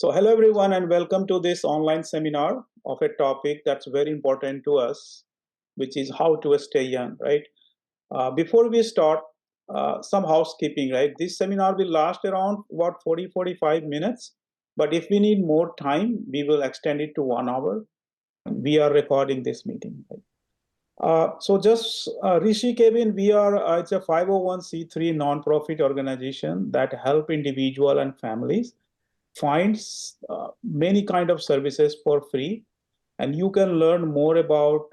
So, hello everyone, and welcome to this online seminar of a topic that's very important to us, which is how to stay young, right? Before we start, some housekeeping, right? This seminar will last around what 40-45 minutes, but if we need more time, we will extend it to 1 hour. We are recording this meeting, right? Rishi Kevin, we are it's a 501c3 nonprofit organization that help individual and families finds many kind of services for free, and you can learn more about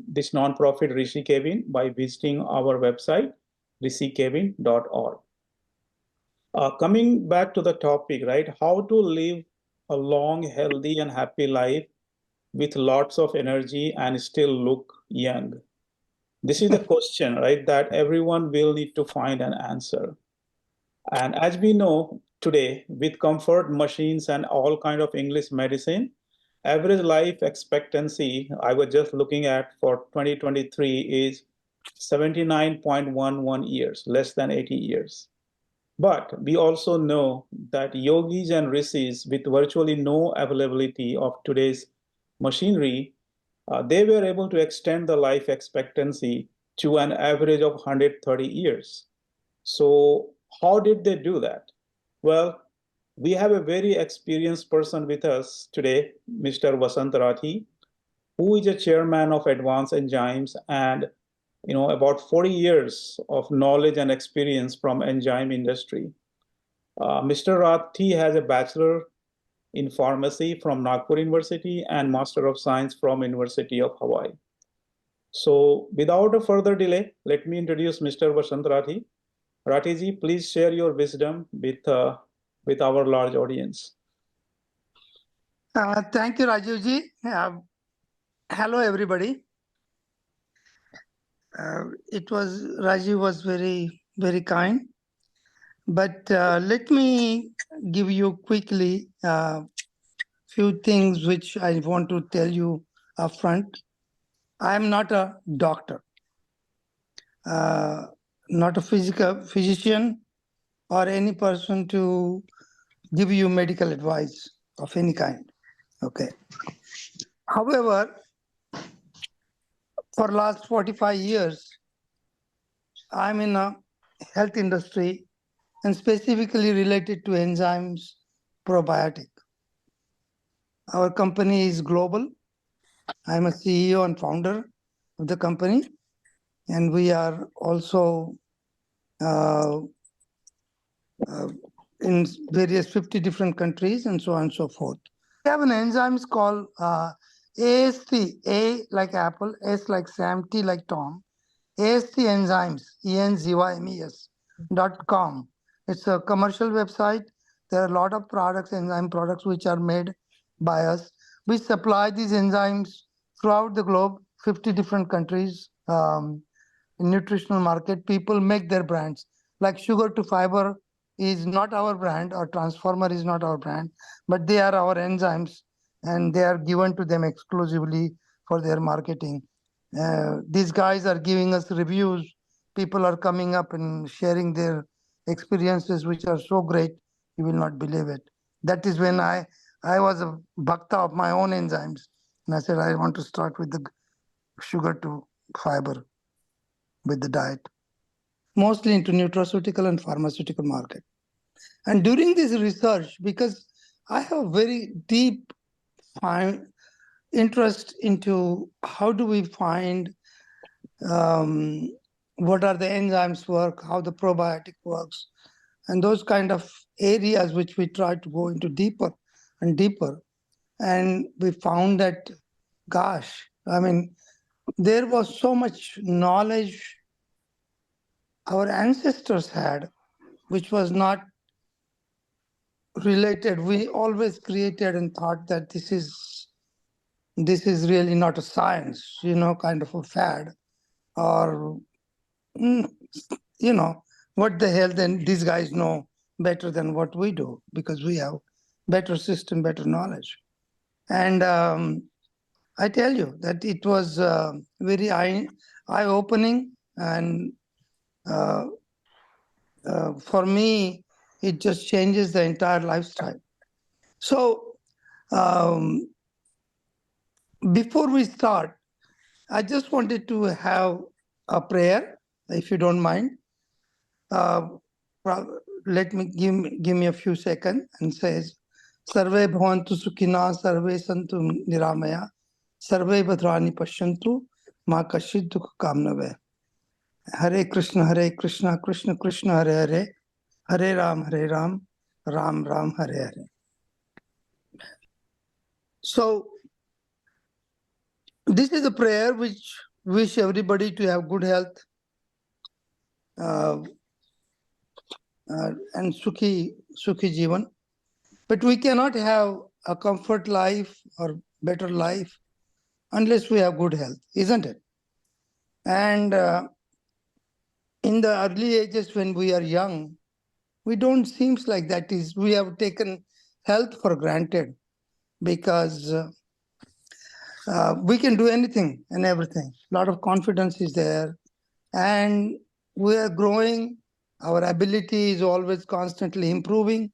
this nonprofit Rishi Kevin by visiting our website rishikevin.org. Coming back to the topic, right? How to live a long, healthy, and happy life with lots of energy and still look young. This is the question, right? That everyone will need to find an answer. And as we know today, with comfort machines and all kind of English medicine, average life expectancy I was just looking at for 2023 is 79.11 years, less than 80 years. But we also know that yogis and rishis with virtually no availability of today's machinery, they were able to extend the life expectancy to an average of 130 years. So how did they do that? Well, we have a very experienced person with us today, Mr. Vasant Rathi, who is a chairman of Advanced Enzymes and about 40 years of knowledge and experience from enzyme industry. Mr. Rathi has a bachelor in pharmacy from Nagpur University and Master of Science from University of Hawaii. So without a further delay, let me introduce Mr. Vasant Rathi. Rathiji, please share your wisdom with our large audience. Thank you, Rajivji. Hello, everybody. Rajiv was very kind. But let me give you quickly few things which I want to tell you upfront. I am not a doctor, not a physician, or any person to give you medical advice of any kind. Okay. However, for last 45 years, I'm in a health industry and specifically related to enzymes, probiotic. Our company is global. I'm a CEO and founder of the company, and we are also in various 50 different countries and so on and so forth. We have an enzymes called AST, A like Apple, S like Sam, T like Tom, AST Enzymes, enzymes.com. It's a commercial website. There are a lot of products, enzyme products, which are made by us. We supply these enzymes throughout the globe, 50 different countries. In nutritional market, people make their brands. Like Sugar to Fiber is not our brand, or Transformer is not our brand, but they are our enzymes, and they are given to them exclusively for their marketing. These guys are giving us reviews. People are coming up and sharing their experiences, which are so great, you will not believe it. That is when I was a bhakta of my own enzymes, and I said I want to start with the sugar to fiber with the diet, mostly into nutraceutical and pharmaceutical market. And during this research, because I have very deep interest into how do we find what are the enzymes work, how the probiotic works, and those kind of areas which we try to go into deeper and deeper. And we found that, gosh, I mean, there was so much knowledge our ancestors had, which was not related. We always created and thought that this is really not a science, kind of a fad, or what the hell, then these guys know better than what we do, because we have better system, better knowledge. And I tell you that it was very eye-opening, and for me, it just changes the entire lifestyle. So, before we start, I just wanted to have a prayer, if you don't mind. Let me give me a few seconds and says, Sarve bhavantu sukhina, sarve santu niramaya, sarve bhadrani pashyantu, ma kashid dukh kamnave. Hare Krishna, Krishna Krishna, Hare Hare, Hare Ram, Ram Ram, Hare Hare. So, this is a prayer which wish everybody to have good health and sukhi jivan. But we cannot have a comfort life or better life unless we have good health, isn't it? And in the early ages when we are young, we don't seems like that is, we have taken health for granted because we can do anything and everything. A lot of confidence is there, and we are growing. Our ability is always constantly improving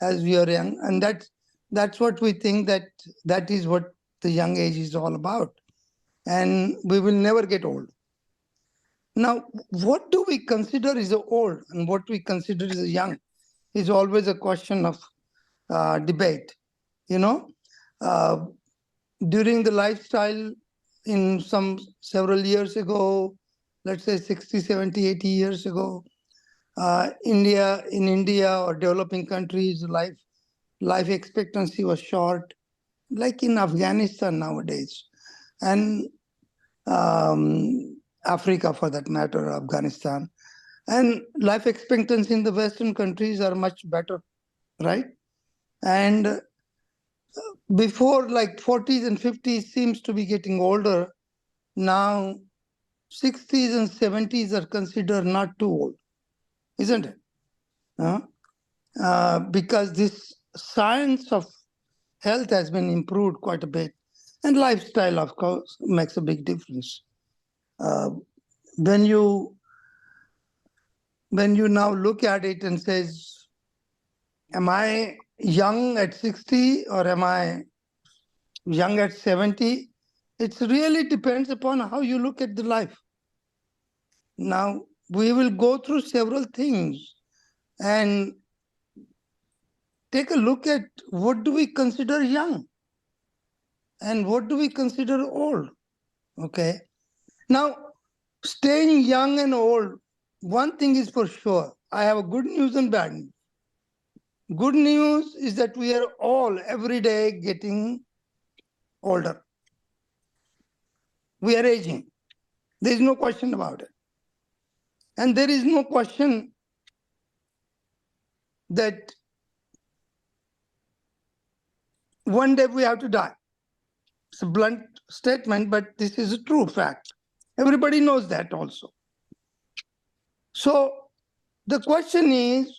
as we are young, and that's what we think that is what the young age is all about, and we will never get old. Now, what do we consider is old and what we consider is young is always a question of debate. You know, uh, during the lifestyle in some several years ago, let's say 60, 70, 80 years ago, in India or developing countries, life expectancy was short, like in Afghanistan nowadays, and Africa for that matter, Afghanistan. And life expectancy in the Western countries are much better, right? And before, like 40s and 50s seems to be getting older. Now 60s and 70s are considered not too old, isn't it? Because this science of health has been improved quite a bit, and lifestyle, of course, makes a big difference. Uh, when you now look at it and says, am I young at 60 or am I young at 70? It really depends upon how you look at the life. Now, we will go through several things and take a look at what do we consider young and what do we consider old. Okay. Now, staying young and old, one thing is for sure. I have a good news and bad news. Good news is that we are all every day getting older. We are aging. There is no question about it. And there is no question that one day we have to die. It's a blunt statement, but this is a true fact. Everybody knows that also. So the question is,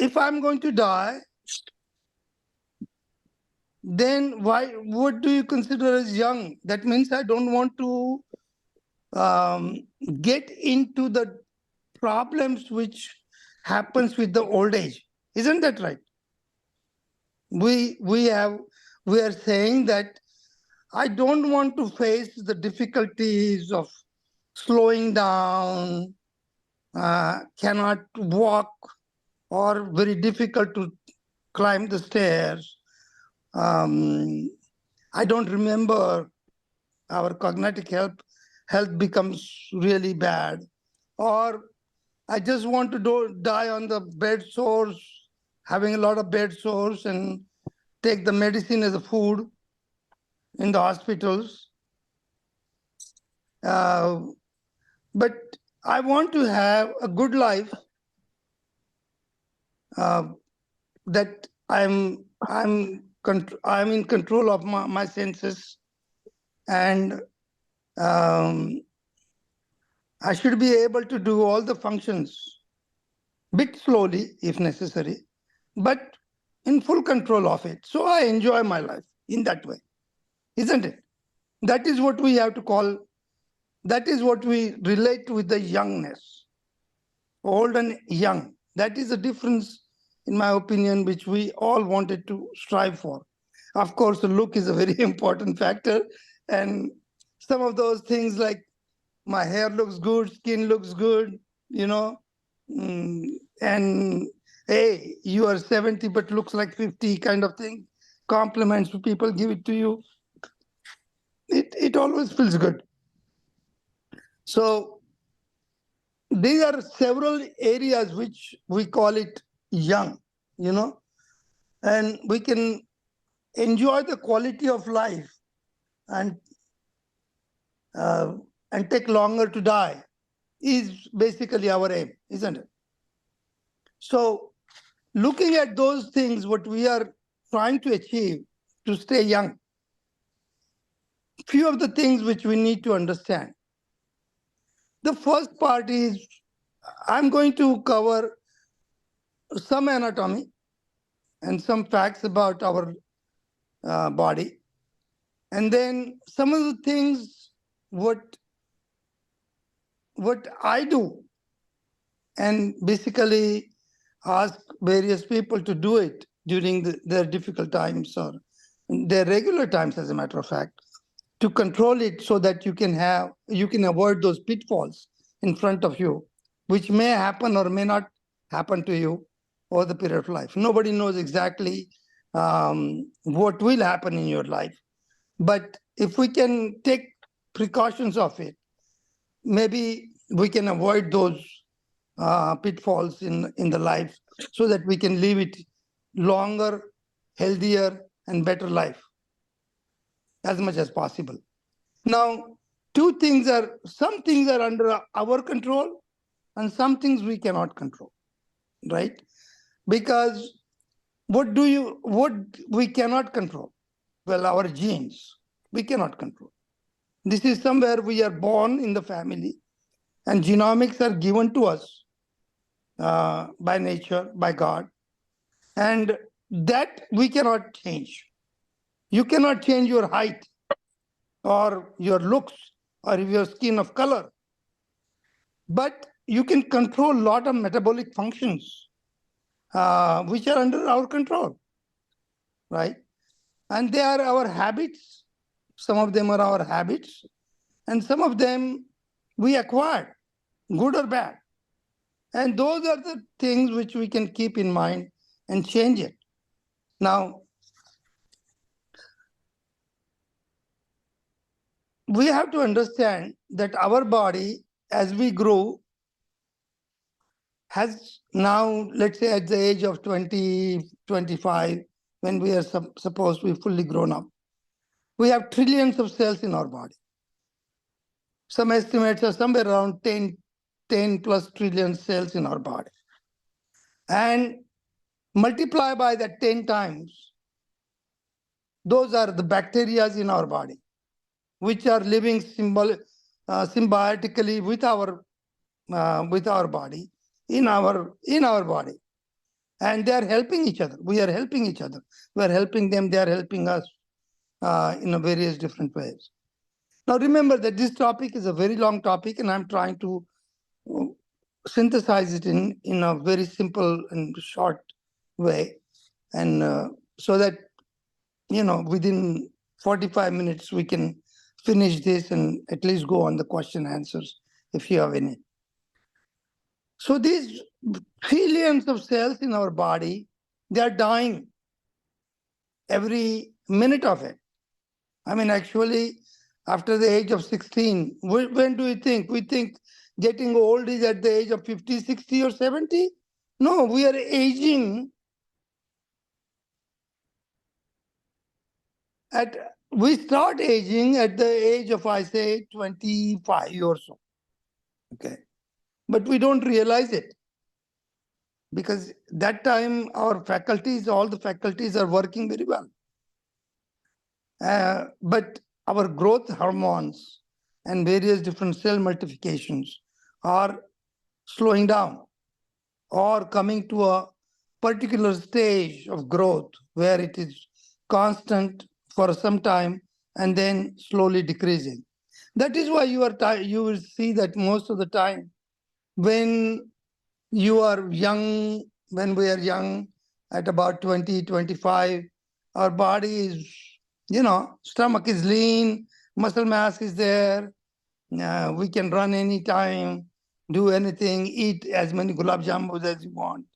if I'm going to die, then what do you consider as young? That means I don't want to get into the problems which happens with the old age. Isn't that right? We are saying that I don't want to face the difficulties of slowing down, cannot walk, or very difficult to climb the stairs. I don't remember, our cognitive health becomes really bad. Or I just want to die on the bed sores, having a lot of bed sores and take the medicine as a food in the hospitals. But I want to have a good life that I'm in control of my senses, and I should be able to do all the functions, bit slowly if necessary, but in full control of it. So I enjoy my life in that way, isn't it? That is what we have to call, that is what we relate with the youngness, old and young. That is the difference in my opinion, which we all wanted to strive for. Of course, the look is a very important factor. And some of those things like my hair looks good, skin looks good, you know, and hey, you are 70 but looks like 50 kind of thing. Compliments people give it to you. It always feels good. So these are several areas which we call it young, you know, and we can enjoy the quality of life and uh, and take longer to die is basically our aim, isn't it? So looking at those things, what we are trying to achieve to stay young, few of the things which we need to understand. The first part is I'm going to cover some anatomy and some facts about our body. And then some of the things what I do, and basically ask various people to do it during their difficult times or their regular times, as a matter of fact, to control it so that you can avoid those pitfalls in front of you, which may happen or may not happen to you over the period of life. Nobody knows exactly what will happen in your life. But if we can take precautions of it, maybe we can avoid those pitfalls in the life so that we can live it longer, healthier, and better life as much as possible. Now, some things are under our control and some things we cannot control, right? Because what we cannot control? Well, our genes, we cannot control. This is somewhere we are born in the family, and genomics are given to us by nature, by God, and that we cannot change. You cannot change your height or your looks or your skin of color, but you can control a lot of metabolic functions which are under our control, right? And they are our habits. Some of them are our habits, and some of them we acquired, good or bad. And those are the things which we can keep in mind and change it. Now, we have to understand that our body, as we grow, has now, let's say at the age of 20, 25, when we are supposed to be fully grown up, we have trillions of cells in our body. Some estimates are somewhere around 10 plus trillion cells in our body. And multiply by that 10 times, those are the bacteria in our body, which are living symbiotically with our body, in our body. And they are helping each other. We are helping each other. We are helping them. They are helping us in various different ways. Now, remember that this topic is a very long topic, and I'm trying to synthesize it in a very simple and short way. And so that, within 45 minutes, we can finish this and at least go on the question answers if you have any. So these trillions of cells in our body, they are dying every minute of it. I mean, actually, after the age of 16, when do we think? We think getting old is at the age of 50, 60, or 70? No, we are aging we start aging at the age of, I say, 25 or so. Okay. But we don't realize it, because that time all the faculties are working very well. But our growth hormones and various different cell multiplications are slowing down or coming to a particular stage of growth where it is constant for some time and then slowly decreasing. That is why you will see that most of the time when we are young, at about 20, 25. Our body is, stomach is lean, muscle mass is there. We can run anytime, do anything, eat as many gulab jamuns as you want,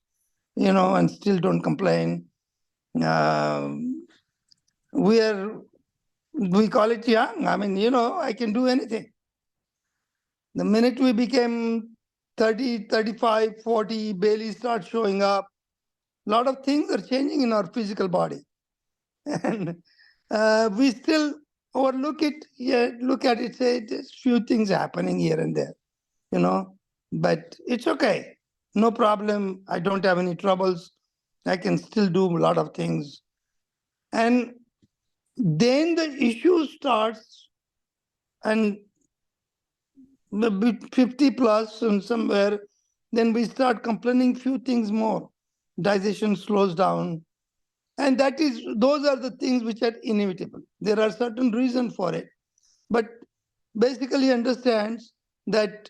and still don't complain. We call it young. I mean, I can do anything. The minute we became 30, 35, 40, belly starts showing up, a lot of things are changing in our physical body. And we still overlook it, look at it, say there's few things happening here and there, but it's okay. No problem. I don't have any troubles. I can still do a lot of things. And then the issue starts, and 50 plus and somewhere, then we start complaining few things more. Digestion slows down. And those are the things which are inevitable. There are certain reasons for it. But basically understands that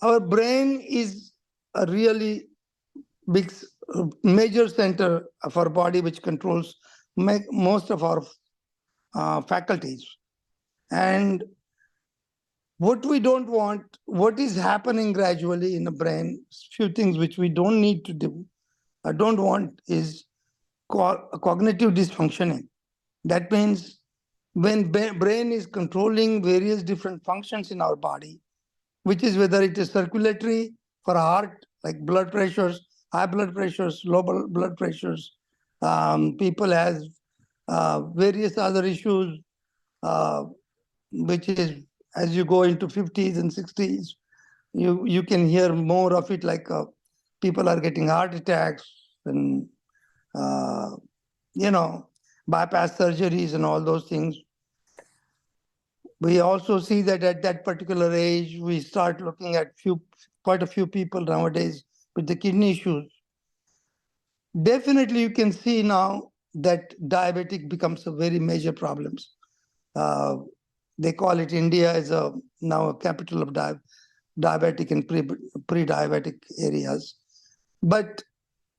our brain is a really big, major center of our body which controls most of our faculties. And what we don't want, what is happening gradually in the brain, few things which we don't need to do, I don't want, is cognitive dysfunctioning. That means when brain is controlling various different functions in our body, which is whether it is circulatory for heart, like blood pressures, high blood pressures, low blood pressures. People has various other issues, which is as you go into 50s and 60s, you can hear more of it, like people are getting heart attacks and bypass surgeries and all those things. We also see that at that particular age, we start looking at quite a few people nowadays with the kidney issues. Definitely, you can see now that diabetic becomes a very major problem. They call it India as now a capital of diabetic and pre-diabetic areas. But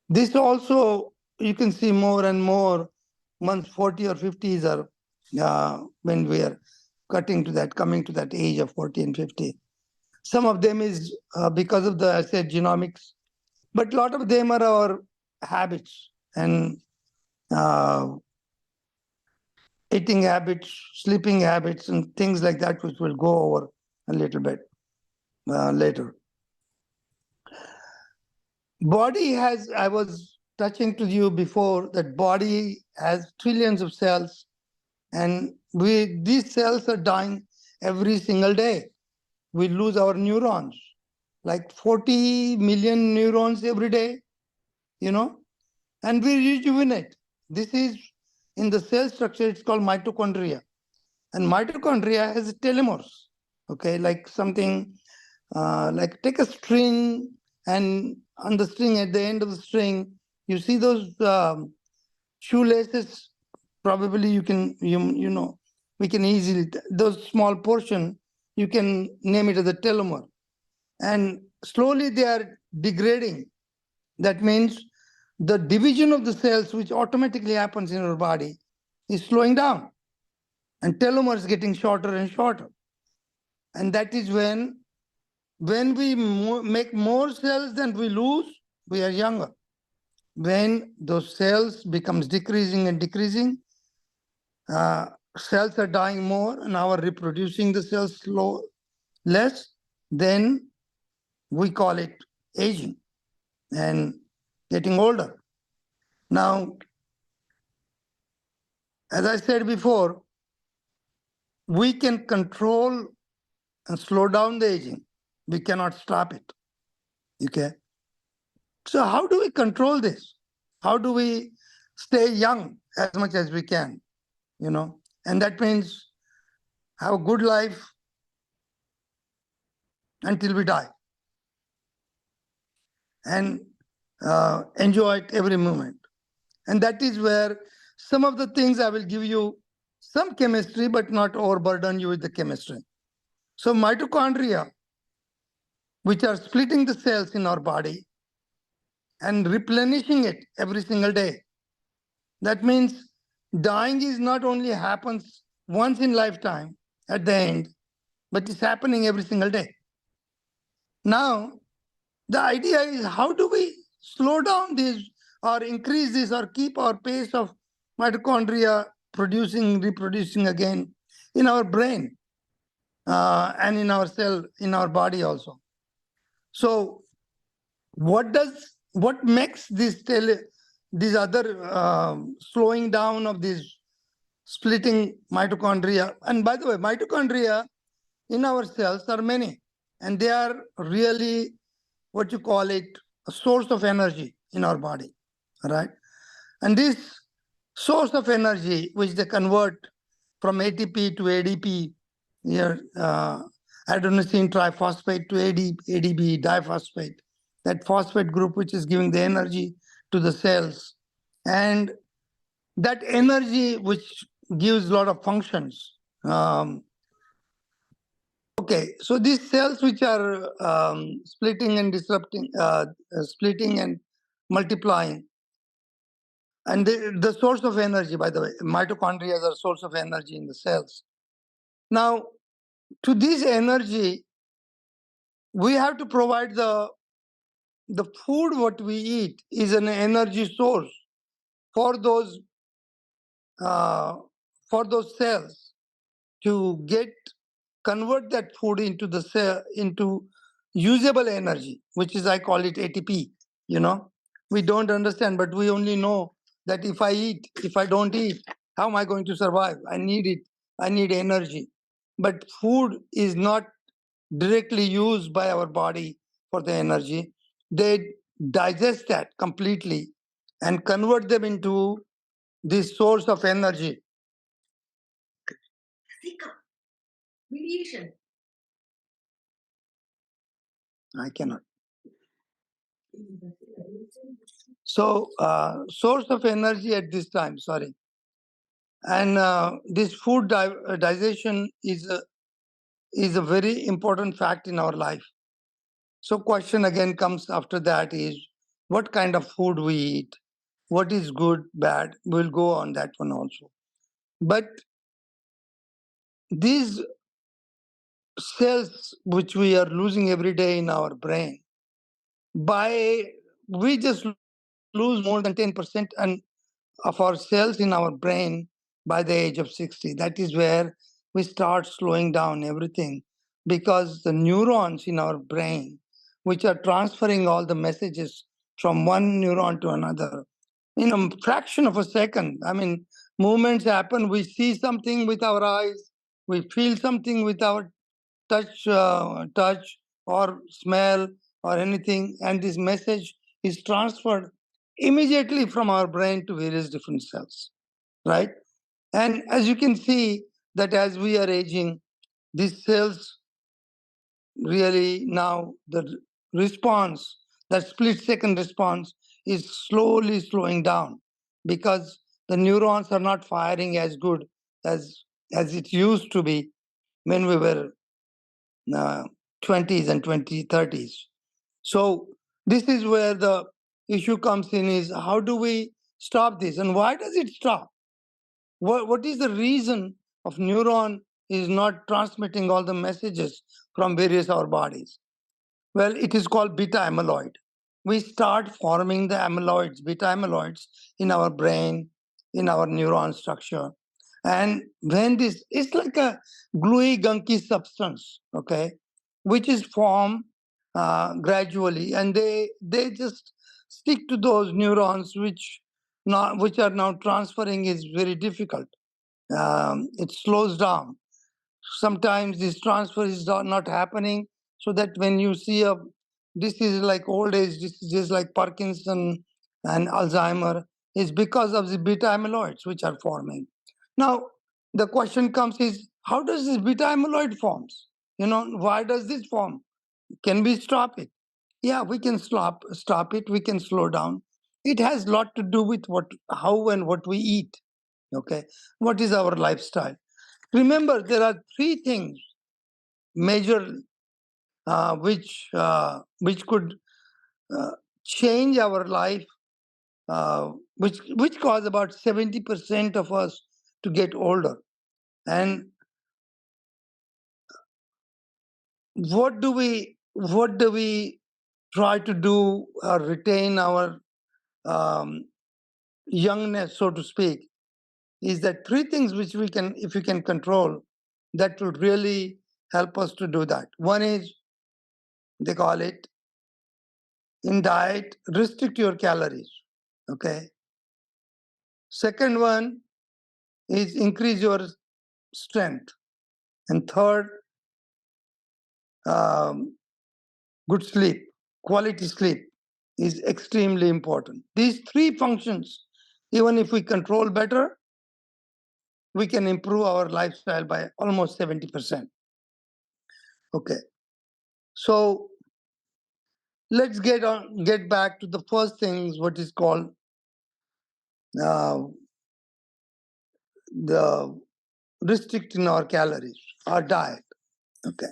this also, you can see more and more once 40 or 50s are when we are coming to that age of 40 and 50. Some of them is because of I said, genomics, but a lot of them are our habits and eating habits, sleeping habits, and things like that, which we'll go over a little bit later. Body has, I was touching to you before, that body has trillions of cells, and these cells are dying every single day. We lose our neurons, like 40 million neurons every day, and we rejuvenate. This is in the cell structure, it's called mitochondria. And mitochondria has telomeres, okay, like something, like take a string, and on the string, at the end of the string, you see those shoelaces. Probably we can easily, those small portion, you can name it as a telomere. And slowly they are degrading. That means the division of the cells, which automatically happens in our body, is slowing down. And telomeres getting shorter and shorter. And that is when we make more cells than we lose, we are younger. When those cells becomes decreasing and decreasing, cells are dying more, and our reproducing the cells less, then we call it aging and getting older. Now, as I said before, we can control and slow down the aging. We cannot stop it. Okay. So how do we control this? How do we stay young as much as we can? And that means have a good life until we die, and enjoy it every moment. And that is where some of the things I will give you some chemistry, but not overburden you with the chemistry. So mitochondria, which are splitting the cells in our body, and replenishing it every single day. That means dying is not only happens once in lifetime at the end, but it's happening every single day. Now, the idea is how do we slow down this or increase this or keep our pace of mitochondria producing, reproducing again in our brain and in our cell, in our body also. So, what makes these other slowing down of this splitting mitochondria? And by the way, mitochondria in our cells are many, and they are really what you call it a source of energy in our body, right? And this source of energy, which they convert from ATP to ADP, here, adenosine triphosphate to ADP diphosphate, that phosphate group which is giving the energy to the cells, and that energy which gives a lot of functions. Okay, so these cells which are splitting and disrupting, splitting and multiplying, and the source of energy, by the way, mitochondria are a source of energy in the cells. Now, to this energy, we have to provide the food what we eat is an energy source for those uh, cells to convert that food into the cell into usable energy, which is I call it ATP. We don't understand, but we only know that if I don't eat, how am I going to survive? I need it. I need energy. But food is not directly used by our body for the energy. They digest that completely and convert them into this source of energy. Mediation. I cannot. So, source of energy at this time, sorry. And this food digestion is a very important fact in our life. So question again comes after that is, what kind of food we eat? What is good, bad? We'll go on that one also. But these cells which we are losing every day in our brain, we just lose more than 10% of our cells in our brain by the age of 60. That is where we start slowing down everything, because the neurons in our brain, which are transferring all the messages from one neuron to another, in a fraction of a second. I mean, movements happen. We see something with our eyes, we feel something with our touch or smell or anything, and this message is transferred immediately from our brain to various different cells, right? And as you can see that as we are aging, these cells really now the response, that split second response is slowly slowing down, because the neurons are not firing as good as it used to be when we were 20s and 30s. So this is where the issue comes in, is how do we stop this, and why does it stop? What is the reason of neuron is not transmitting all the messages from various our bodies? Well, it is called beta amyloid. We start forming the beta amyloids in our brain, in our neuron structure. And when it's like a gluey, gunky substance, okay, which is formed gradually, and they just stick to those neurons which are now transferring is very difficult. It slows down. Sometimes this transfer is not happening, so that when you see this is like old age, this is just like Parkinson and Alzheimer, is because of the beta amyloids which are forming. Now, the question comes is, how does this beta amyloid forms? Why does this form? Can we stop it? Yeah, we can stop it. We can slow down. It has a lot to do with how and what we eat. Okay, what is our lifestyle? Remember, there are three things major which could change our life, which cause about 70% of us to get older. And what do we try to do, retain our youngness, so to speak, is that three things which we can, if we can control, that will really help us to do that. One is, they call it, in diet, restrict your calories. Okay. Second one is increase your strength. And third, um, good sleep, quality sleep is extremely important. These three functions, even if we control better, we can improve our lifestyle by almost 70%. Okay. So let's get back to the first things, what is called uh, the restricting our calories, our diet. Okay.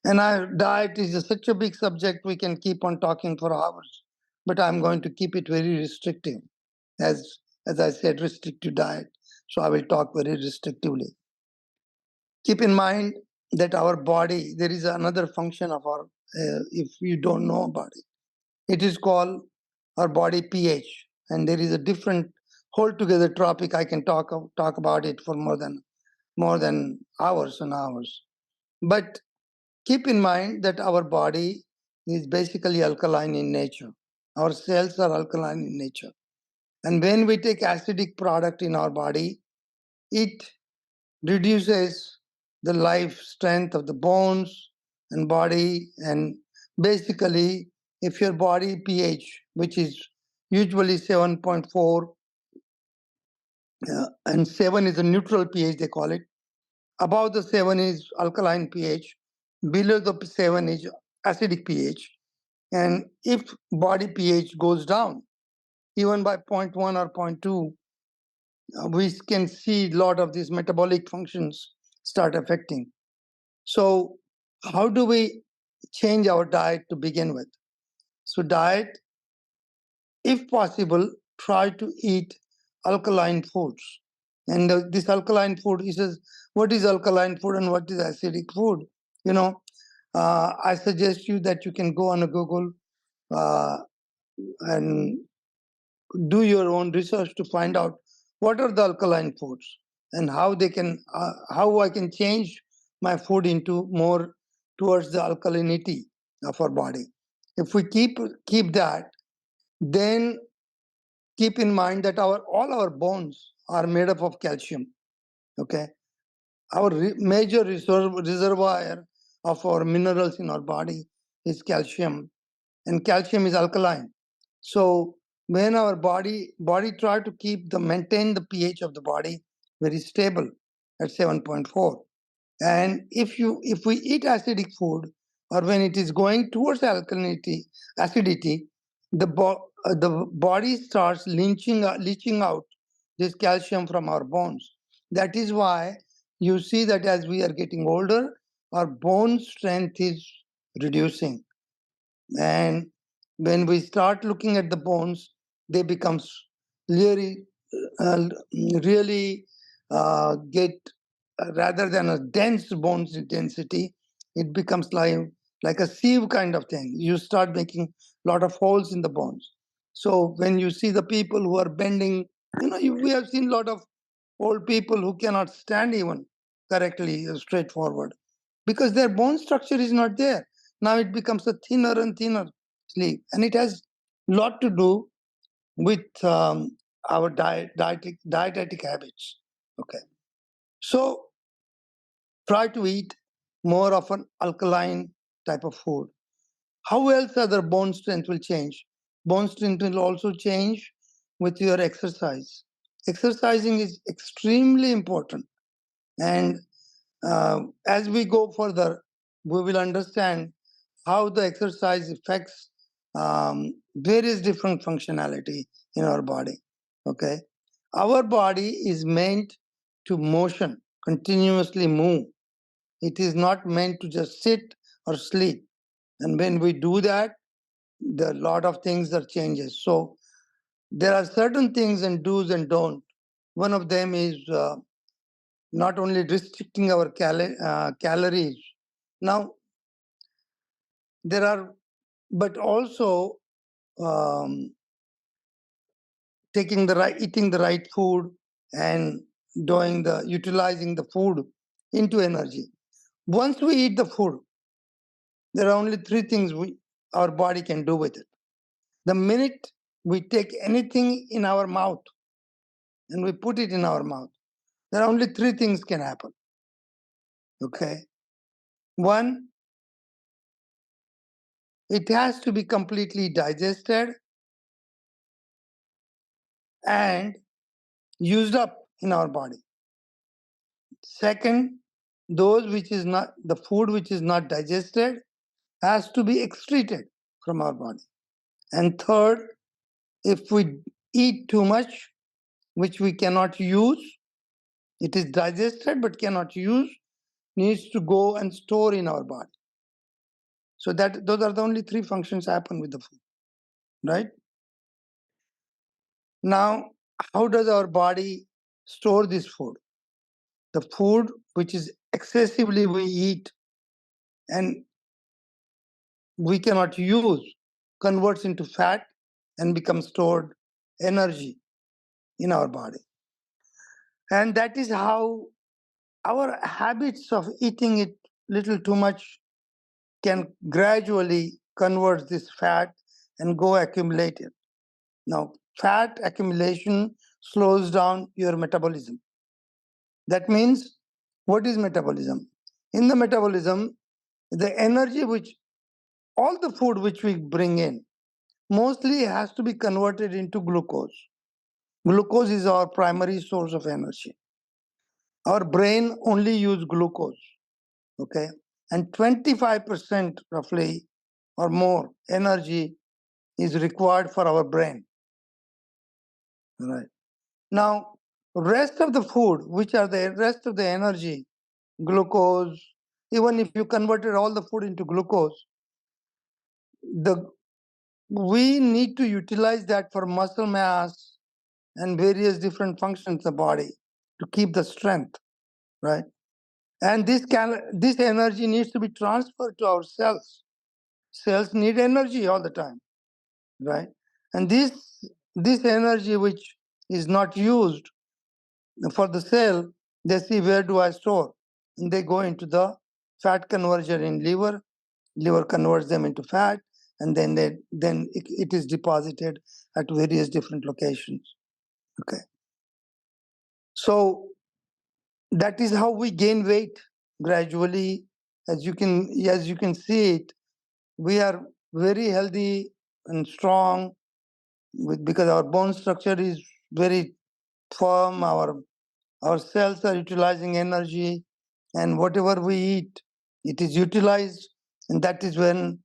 And our diet is such a big subject, we can keep on talking for hours, but I'm going to keep it very restrictive. As I said, restrictive diet. So I will talk very restrictively. Keep in mind that our body, there is another function of our, if you don't know about it, it is called our body pH. And there is a different whole together topic. I can talk about it for more than hours and hours. But keep in mind that our body is basically alkaline in nature. Our cells are alkaline in nature. And when we take acidic product in our body, it reduces the life strength of the bones and body. And basically, if your body pH, which is usually 7.4, and 7 is a neutral pH, they call it. Above the 7 is alkaline pH. Below the 7 is acidic pH. And if body pH goes down, even by 0.1 or 0.2, we can see a lot of these metabolic functions start affecting. So how do we change our diet to begin with? So diet, if possible, try to eat alkaline foods. And this alkaline food, he says, what is alkaline food and what is acidic food? You know, I suggest you that you can go on a Google and do your own research to find out what are the alkaline foods and how they can, how I can change my food into more towards the alkalinity of our body. If we keep that, then keep in mind that all our bones are made up of calcium. Okay, our major reservoir of our minerals in our body is calcium, and calcium is alkaline. So when our body try to maintain the pH of the body very stable at 7.4, and if we eat acidic food, or when it is going towards alkalinity, acidity, the body starts leaching out this calcium from our bones. That is why you see that as we are getting older, our bone strength is reducing. And when we start looking at the bones, they become really, uh, really get, rather than a dense bones density, it becomes like a sieve kind of thing. You start making a lot of holes in the bones. So when you see the people who are bending, we have seen a lot of old people who cannot stand even correctly, straightforward, because their bone structure is not there. Now it becomes a thinner and thinner sleeve, and it has a lot to do with our dietetic habits. Okay, so try to eat more of an alkaline type of food. How else other bone strength will change? Bone strength will also change with your exercise. Exercising is extremely important, and as we go further, we will understand how the exercise affects various different functionality in our body. Okay, our body is meant to motion, continuously move. It is not meant to just sit or sleep. And when we do that, the lot of things are changes. So there are certain things and do's and don't. One of them is not only restricting our calories. Now there are, but also um, eating the right food and utilizing the food into energy. Once we eat the food, there are only three things our body can do with it. The minute we take anything in our mouth and we put it in our mouth, there are only three things can happen. Okay. One, it has to be completely digested and used up in our body. Second, the food which is not digested has to be excreted from our body. And third, if we eat too much, which we cannot use, it is digested but cannot use, needs to go and store in our body. So those are the only three functions happen with the food, right? Now, how does our body store this food? The food which is excessively we eat and we cannot use converts into fat and becomes stored energy in our body. And that is how our habits of eating it little too much can gradually convert this fat and go accumulate it. Now, fat accumulation slows down your metabolism. That means, what is metabolism? In the metabolism, the energy all the food which we bring in, mostly has to be converted into glucose. Glucose is our primary source of energy. Our brain only uses glucose, okay? And 25% roughly or more energy is required for our brain. All right. Now, rest of the food, which are the rest of the energy, glucose, even if you converted all the food into glucose, we need to utilize that for muscle mass and various different functions of the body to keep the strength, right? And this energy needs to be transferred to our cells. Cells need energy all the time, right? And this energy which is not used for the cell, they see, where do I store? And they go into the fat conversion in liver. Liver converts them into fat, and then it is deposited at various different locations. Okay. So that is how we gain weight gradually. As you can see it, we are very healthy and strong because our bone structure is very firm. Our cells are utilizing energy, and whatever we eat, it is utilized. And that is when,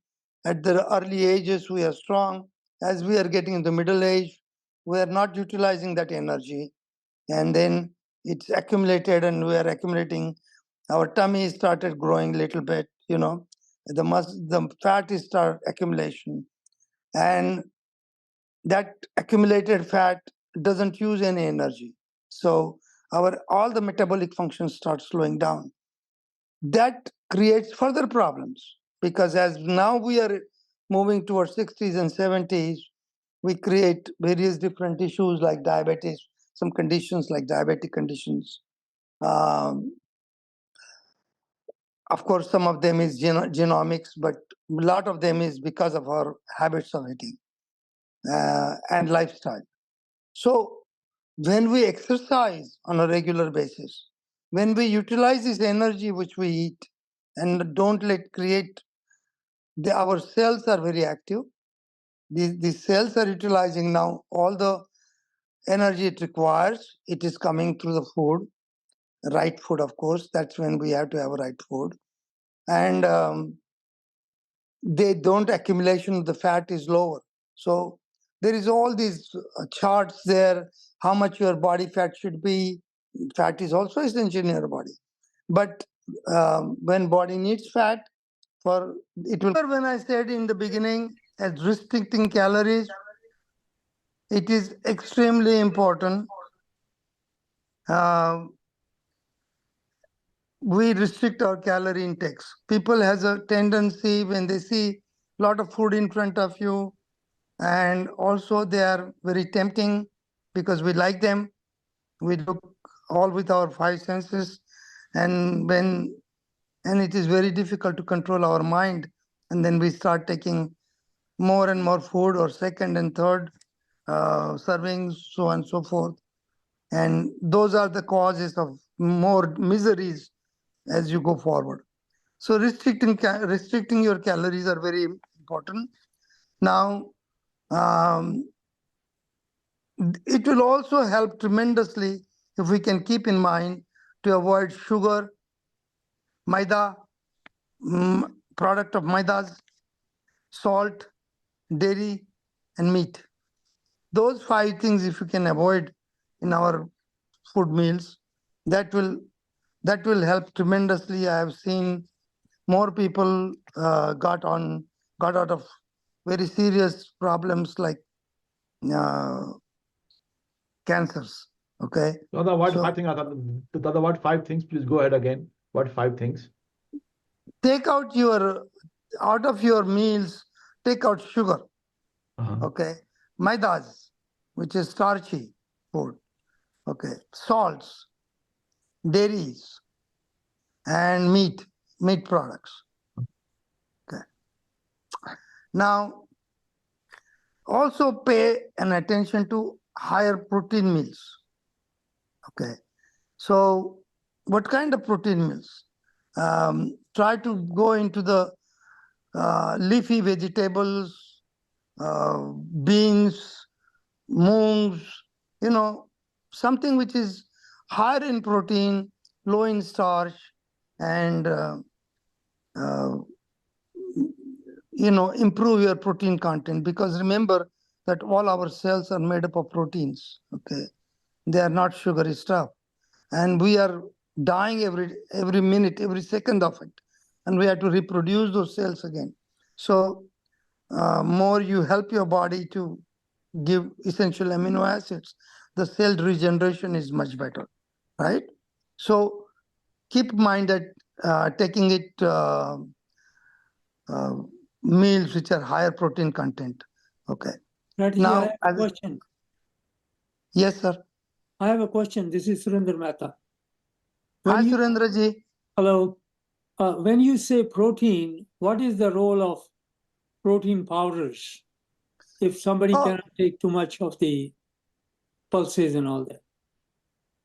at the early ages, we are strong. As we are getting into middle age, we are not utilizing that energy. And then it's accumulated, and we are accumulating. Our tummy started growing a little bit, the fat is start accumulation. And that accumulated fat doesn't use any energy. So all the metabolic functions start slowing down. That creates further problems, because as now we are moving towards 60s and 70s, we create various different issues like diabetes, some conditions like diabetic conditions. Of course, some of them is genomics, but a lot of them is because of our habits of eating and lifestyle. So when we exercise on a regular basis, when we utilize this energy which we eat and don't let create, our cells are very active. These cells are utilizing now all the energy it requires. It is coming through the food, right food, of course. That's when we have to have right food. And they don't, accumulation of the fat is lower. So there is all these charts there, how much your body fat should be. Fat is also essential in your body. But when body needs fat, when I said in the beginning as restricting calories, it is extremely important. We restrict our calorie intakes. People has a tendency when they see a lot of food in front of you, and also they are very tempting because we like them. We look all with our five senses, and it is very difficult to control our mind, and then we start taking more and more food, or second and third servings, so on and so forth. And those are the causes of more miseries as you go forward. So restricting your calories are very important. Now, it will also help tremendously if we can keep in mind to avoid sugar, maida, product of maidas, salt, dairy, and meat. Those five things, if you can avoid in our food meals, that will help tremendously. I have seen more people got out of very serious problems like uh, cancers. Okay. Dada, what So five things? Dada, what five things? Please go ahead again. What five things? take out of your meals, take out sugar. Okay. Maidas, which is starchy food. Okay. Salts, dairies, and meat products. Okay. Now, also pay an attention to higher protein meals. Okay. So, what kind of protein meals? Try to go into the leafy vegetables, beans, moons, something which is higher in protein, low in starch, and improve your protein content, because remember that all our cells are made up of proteins. Okay, they are not sugary stuff, and we are dying every minute, every second of it, and we have to reproduce those cells again. So more you help your body to give essential amino acids, the cell regeneration is much better, right? So keep in mind that taking it meals which are higher protein content. Okay. Rathi, Now, I have a question. Yes, sir. I have a question. This is Surendra Mehta. Hi, Surendra ji. Hello. When you say protein, what is the role of protein powders if somebody cannot take too much of the pulses and all that?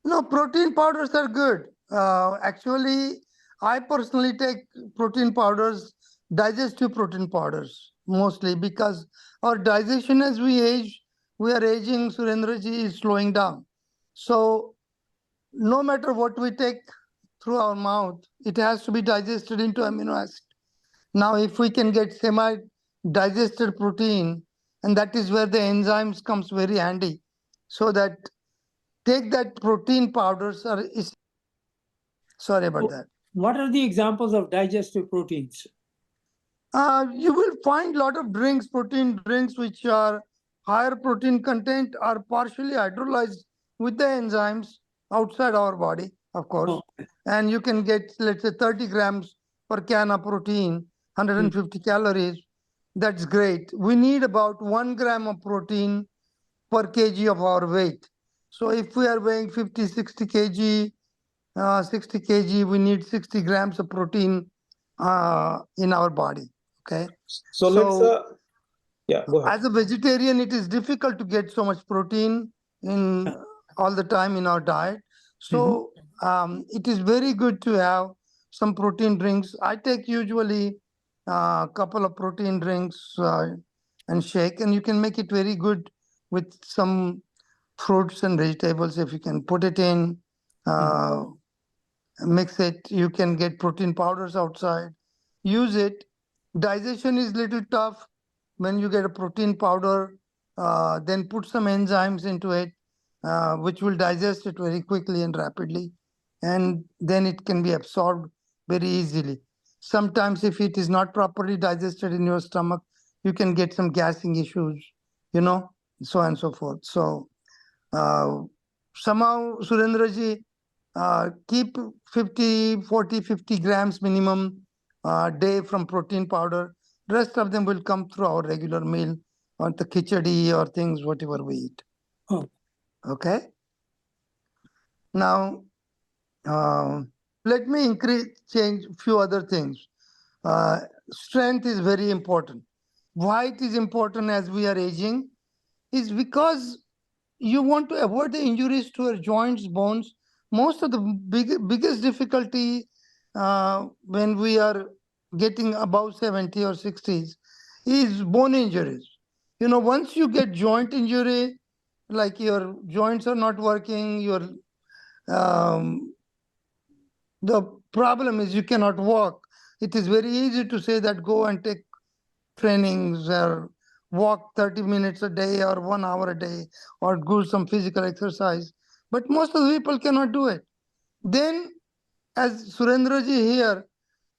No, protein powders are good. Actually, I personally take protein powders, digestive protein powders, mostly because our digestion as we age, we are aging, Surendraji, is slowing down. So no matter what we take through our mouth, it has to be digested into amino acid. Now, if we can get semi-digested protein, and that is where the enzymes comes very handy, so that take that protein powders are. Sorry about that. What are the examples of digestive proteins? You will find a lot of drinks, protein drinks, which are higher protein content, are partially hydrolyzed with the enzymes outside our body, of course. Oh. And you can get, let's say, 30 grams per can of protein, 150 calories. That's great. We need about 1 gram of protein per kg of our weight. So if we are weighing 50, 60 kg, 60 kg, we need 60 grams of protein in our body. Okay. So let's yeah, go ahead. As a vegetarian, it is difficult to get so much protein in all the time in our diet. So it is very good to have some protein drinks. I take usually a couple of protein drinks and shake, and you can make it very good with some fruits and vegetables. If you can put it in, mix it, you can get protein powders outside, use it. Digestion is little tough when you get a protein powder, then put some enzymes into it, which will digest it very quickly and rapidly, and then it can be absorbed very easily. Sometimes if it is not properly digested in your stomach, you can get some gassing issues, so on and so forth. So somehow, Surendraji, keep 50, 40, 50 grams minimum day from protein powder. Rest of them will come through our regular meal or the khichdi or things, whatever we eat. Oh. Okay. Now, let me change few other things. Strength is very important. Why it is important as we are aging is because you want to avoid the injuries to your joints, bones. Most of the biggest difficulty when we are getting above 70 or 60s is bone injuries. Once you get joint injury, like your joints are not working, um, the problem is you cannot walk. It is very easy to say that go and take trainings or walk 30 minutes a day or 1 hour a day or do some physical exercise. But most of the people cannot do it. Then, as Surendraji here,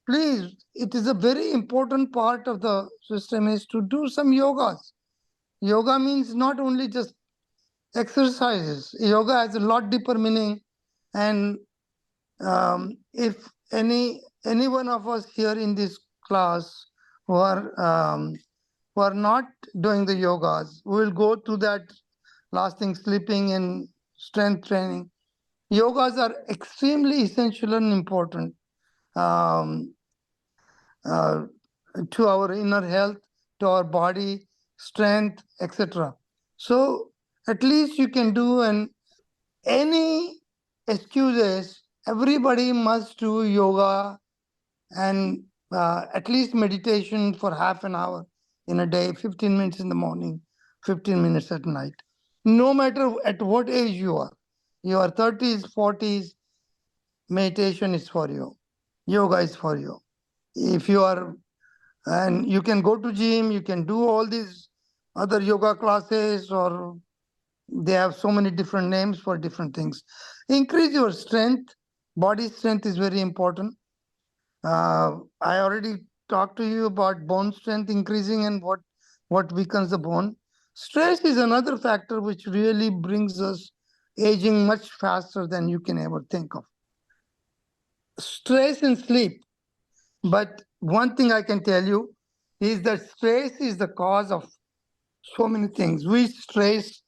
please, it is a very important part of the system is to do some yogas. Yoga means not only just exercises. Yoga has a lot deeper meaning. And if any one of us here in this class who are not doing the yogas, we will go to that last thing, sleeping and strength training. Yogas are extremely essential and important um, uh, to our inner health, to our body, strength, etc. So at least you can do, and any excuses, everybody must do yoga and at least meditation for half an hour in a day, 15 minutes in the morning, 15 minutes at night. No matter at what age you are 30s, 40s, meditation is for you. Yoga is for you. If you are, and you can go to gym, you can do all these other yoga classes, or they have so many different names for different things. Increase your strength. Body strength is very important. I already talked to you about bone strength increasing and what weakens the bone. Stress is another factor which really brings us aging much faster than you can ever think of. Stress and sleep. But one thing I can tell you is that stress is the cause of so many things. We stress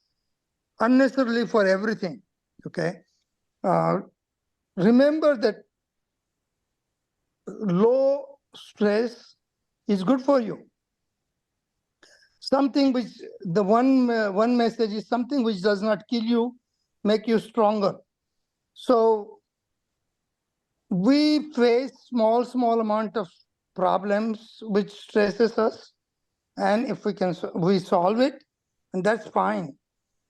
unnecessarily for everything. Okay. Remember that low stress is good for you. Something which the one message is something which does not kill you, make you stronger. So we face small amount of problems which stresses us, and if we solve it, and that's fine.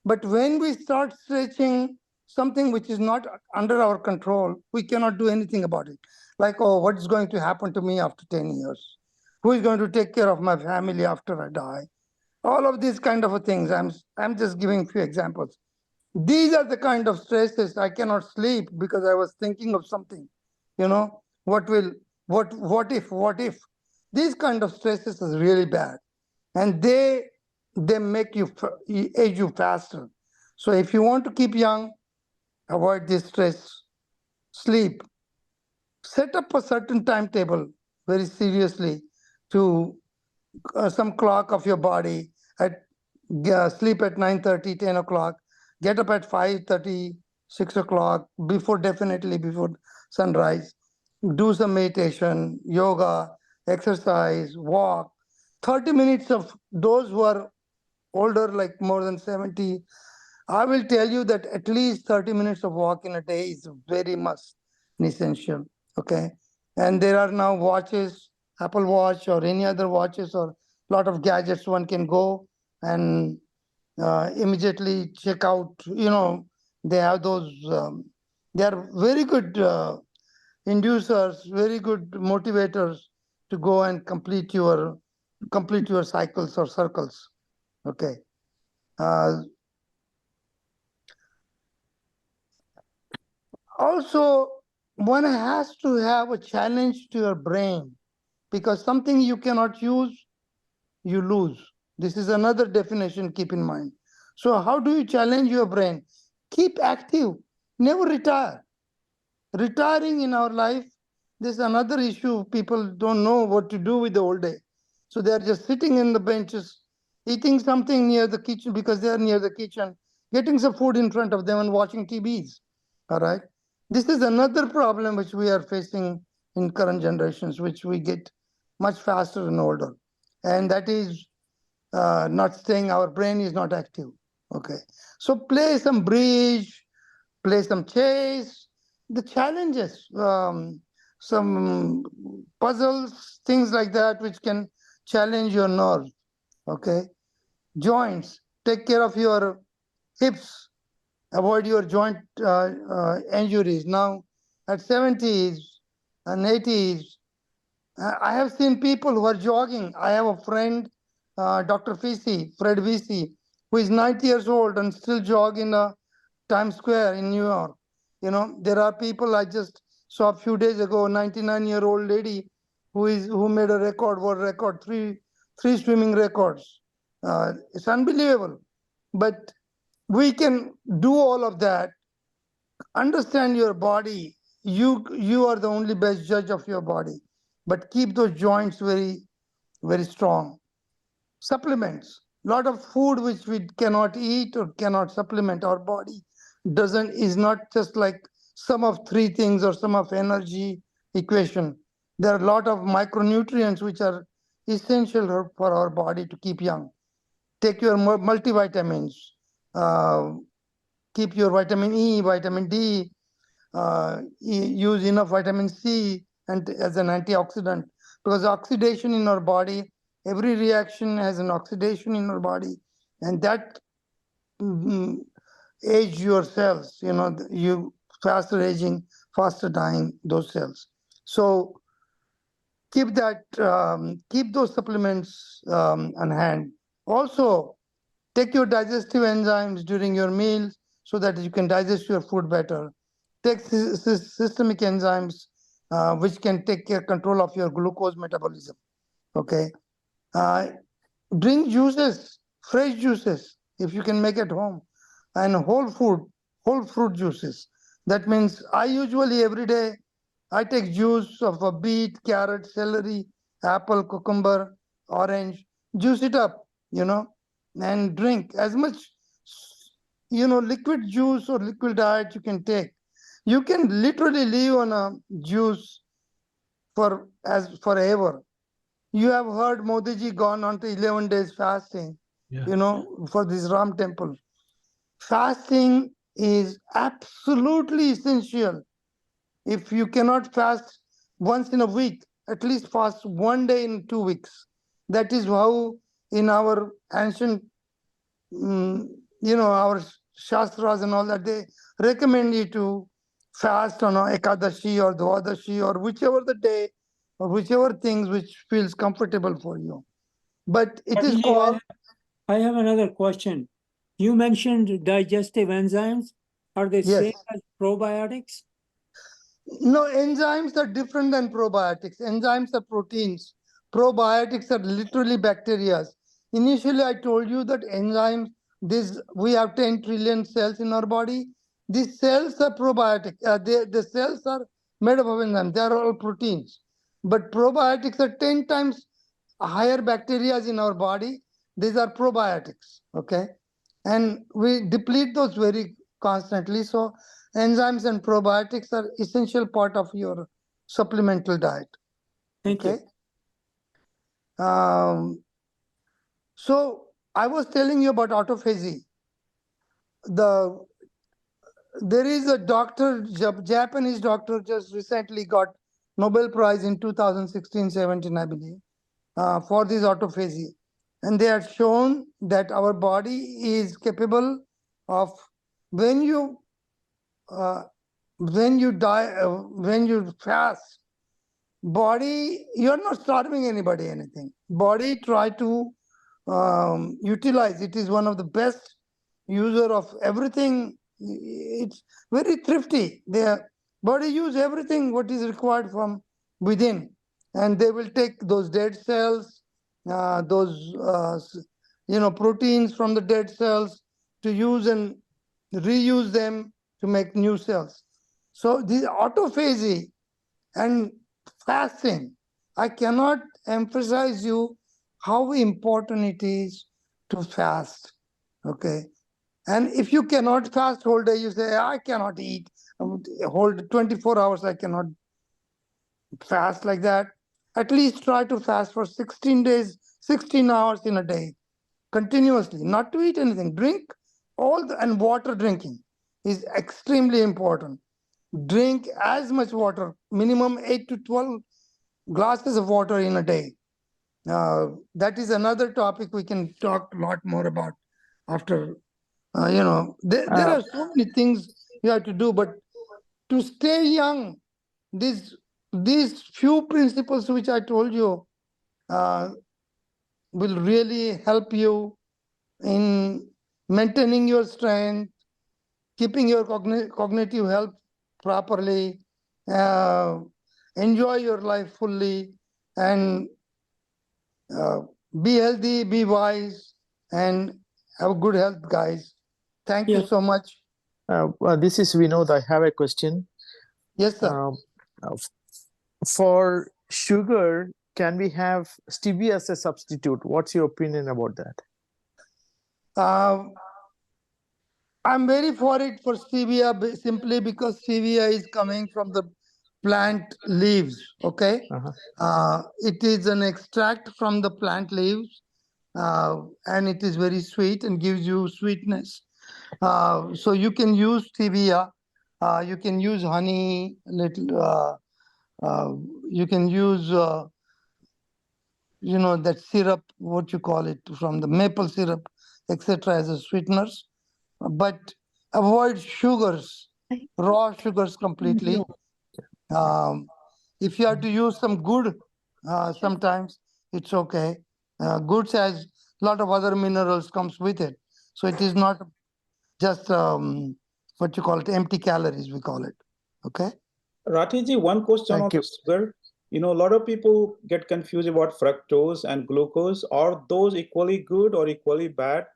But when we start stretching something which is not under our control, we cannot do anything about it. Like, oh, what's going to happen to me after 10 years? Who is going to take care of my family after I die? All of these kind of things. I'm just giving few examples. These are the kind of stresses. I cannot sleep because I was thinking of something. What if? These kind of stresses is really bad, and they make you age you faster. So if you want to keep young, avoid this stress. Sleep. Set up a certain timetable very seriously to some clock of your body. Sleep at 9:30, 10 o'clock. Get up at 5:30, 6 o'clock, definitely before sunrise. Do some meditation, yoga, exercise, walk. 30 minutes of those who are older, like more than 70, I will tell you that at least 30 minutes of walk in a day is very must and essential. Okay. And there are now watches, Apple Watch or any other watches or a lot of gadgets one can go and immediately check out. They have those, they are very good inducers, very good motivators to go and complete your cycles or circles. Okay. Also, one has to have a challenge to your brain, because something you cannot use, you lose. This is another definition, keep in mind. So how do you challenge your brain? Keep active, never retire. Retiring in our life, this is another issue. People don't know what to do with the old day. So they're just sitting in the benches, eating something near the kitchen because they're near the kitchen, getting some food in front of them and watching TVs. All right. This is another problem which we are facing in current generations, which we get much faster and older. And that is not staying, our brain is not active. Okay. So play some bridge, play some chess, the challenges, some puzzles, things like that, which can challenge your nerve. Okay. Joints, take care of your hips, avoid your joint injuries. Now, at 70s and 80s, I have seen people who are jogging. I have a friend, Dr. Fred Visi, who is 90 years old and still jog in Times Square in New York. You know, there are people I just saw a few days ago, a 99-year-old lady who made a world record, three swimming records. It's unbelievable. But we can do all of that. Understand your body. You are the only best judge of your body, but keep those joints very strong. Supplements, lot of food which we cannot eat or cannot supplement our body is not just like sum of three things or sum of energy equation. There are a lot of micronutrients which are essential for our body to keep young. Take your multivitamins, uh, keep your vitamin E, vitamin D, use enough vitamin C and as an antioxidant, because oxidation in our body, every reaction has an oxidation in our body, and that age your cells. You know, you faster aging, faster dying those cells. So keep those supplements on hand. Also, take your digestive enzymes during your meals so that you can digest your food better. Take systemic enzymes, which can take control of your glucose metabolism. Okay. Drink juices, fresh juices, if you can make at home, and whole fruit juices. That means I usually every day I take juice of a beet, carrot, celery, apple, cucumber, orange, juice it up, and drink as much, liquid juice or liquid diet you can take. You can literally live on a juice forever. You have heard Modi ji gone on to 11 days fasting, Yeah. for this Ram temple. Fasting is absolutely essential. If you cannot fast once in a week, at least fast one day in 2 weeks. That is how in our ancient, our shastras and all that, they recommend you to fast on Ekadashi or Dwadashi or whichever the day or whichever things which feels comfortable for you. But it is Rathi ji, called... I have another question. You mentioned digestive enzymes. Are they Yes. same as probiotics? No, enzymes are different than probiotics. Enzymes are proteins. Probiotics are literally bacteria. Initially, I told you that enzymes, we have 10 trillion cells in our body. These cells are probiotic. The cells are made up of enzymes. They are all proteins. But probiotics are 10 times higher bacteria in our body. These are probiotics. Okay. And we deplete those very constantly. So enzymes and probiotics are essential part of your supplemental diet. Thank Okay. you. So I was telling you about autophagy. There is a doctor, Japanese doctor, just recently got Nobel Prize in 2016-17, I believe, for this autophagy. And they had shown that our body is capable of, when you fast, body, you're not starving anybody anything. Body try to utilize. It is one of the best user of everything. It's very thrifty. Their body use everything what is required from within, and they will take those dead cells those proteins from the dead cells to use and reuse them to make new cells. So this autophagy and fasting, I cannot emphasize you how important it is to fast. Okay. And if you cannot fast whole day, you say, I cannot eat. Whole 24 hours, I cannot fast like that. At least try to fast for 16 days, 16 hours in a day, continuously, not to eat anything. Drink and water drinking is extremely important. Drink as much water, minimum 8 to 12 glasses of water in a day. That is another topic we can talk a lot more about after. There are so many things you have to do, but to stay young, these few principles which I told you will really help you in maintaining your strength, keeping your cognitive health properly, enjoy your life fully, and be healthy, be wise, and have good health, guys. Thank you Yeah. so much. This is Vinod. I have a question. Yes, sir. For sugar, can we have stevia as a substitute? What's your opinion about that? I'm very for it for stevia simply because stevia is coming from the plant leaves. Okay. It is an extract from the plant leaves, and it is very sweet and gives you sweetness. So you can use stevia. You can use honey, little. You can use that syrup, what you call it, from the maple syrup, etc., as a sweeteners. But avoid sugars, raw sugars completely. If you have to use some good, sometimes it's okay. Goods has a lot of other minerals comes with it, so it is not just what you call it, empty calories, we call it. Okay. Ratiji, one question on Thank you. the sugar. A lot of people get confused about fructose and glucose. Are those equally good or equally bad?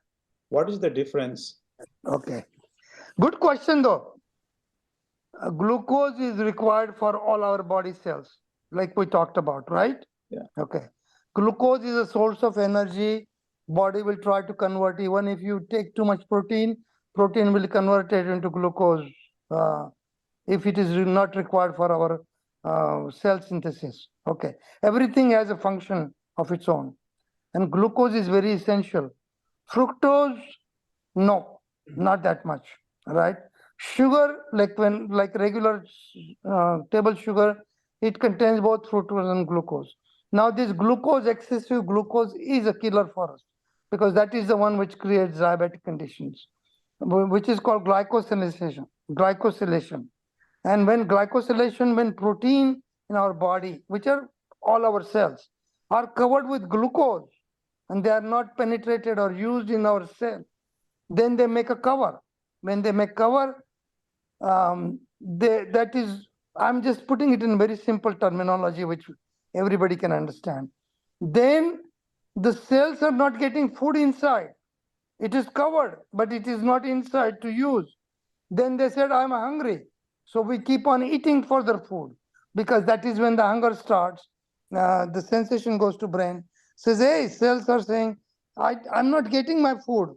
What is the difference? Okay. Good question, though. Glucose is required for all our body cells, like we talked about, right? Yeah. Okay. Glucose is a source of energy. Body will try to convert. Even if you take too much protein, protein will convert it into glucose if it is not required for our cell synthesis. Okay. Everything has a function of its own. And glucose is very essential. Fructose, no, not that much, right? Sugar, like regular table sugar, it contains both fructose and glucose. Now, this glucose, excessive glucose, is a killer for us because that is the one which creates diabetic conditions, which is called glycosylation. And when protein in our body, which are all our cells, are covered with glucose and they are not penetrated or used in our cell, then they make a cover. When they make cover, that is, I'm just putting it in very simple terminology, which everybody can understand. Then the cells are not getting food inside. It is covered, but it is not inside to use. Then they said, I'm hungry. So we keep on eating further food because that is when the hunger starts. The sensation goes to brain. Says, hey, cells are saying, I'm not getting my food.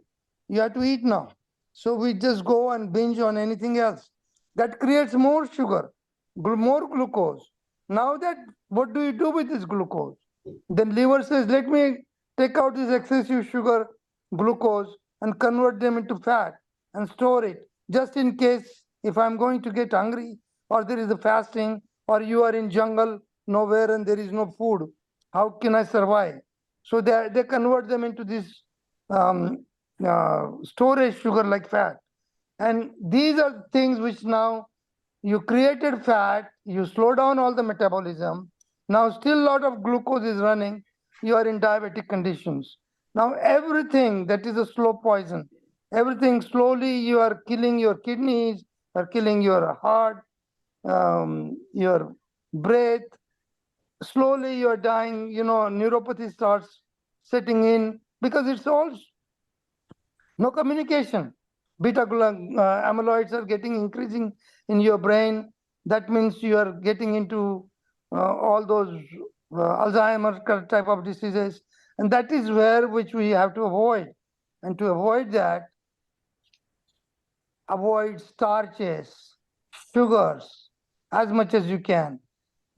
You have to eat now. So we just go and binge on anything else. That creates more sugar, more glucose. Now that, what do you do with this glucose? Then liver says, let me take out this excessive sugar, glucose, and convert them into fat and store it, just in case if I'm going to get hungry, or there is a fasting, or you are in jungle nowhere and there is no food. How can I survive? So they convert them into this storage sugar like fat. And these are things which now you created fat, you slow down all the metabolism. Now still a lot of glucose is running. You are in diabetic conditions. Now everything that is a slow poison, everything slowly you are killing your kidneys, are killing your heart, your breath. Slowly you are dying. Neuropathy starts setting in, because it's all no communication. Beta amyloids are getting increasing in your brain. That means you are getting into all those Alzheimer's type of diseases, and that is where which we have to avoid. And to avoid that, avoid starches, sugars as much as you can.